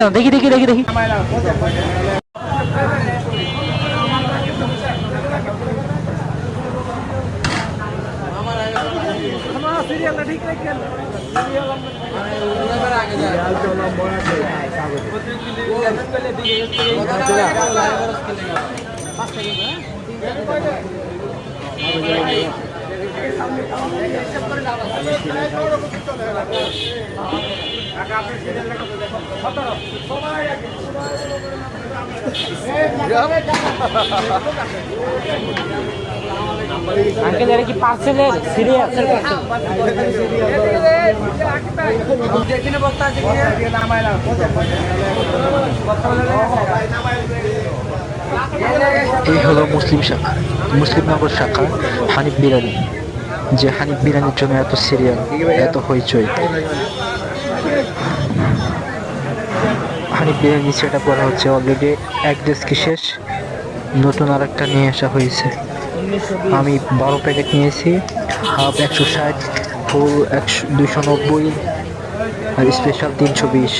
দেখি দেখি দেখি দেখি আঙ্কেল এটা কি পার্সেলের সিরিয়াল এই হলো মুসলিমনগর শাখা হানিফ বিরিয়ানি, যে হানিফ বিরিয়ানির জন্য এত সিরিয়াল, এত হইচই। হানিফ বিরিয়ানি সেটা করা হচ্ছে অলরেডি, এক ডেস্কি শেষ, নতুন আর একটা নিয়ে আসা হয়েছে। আমি 12 প্যাকেট নিয়েছি, হাফ 160, ফুল 290 আর স্পেশাল 320।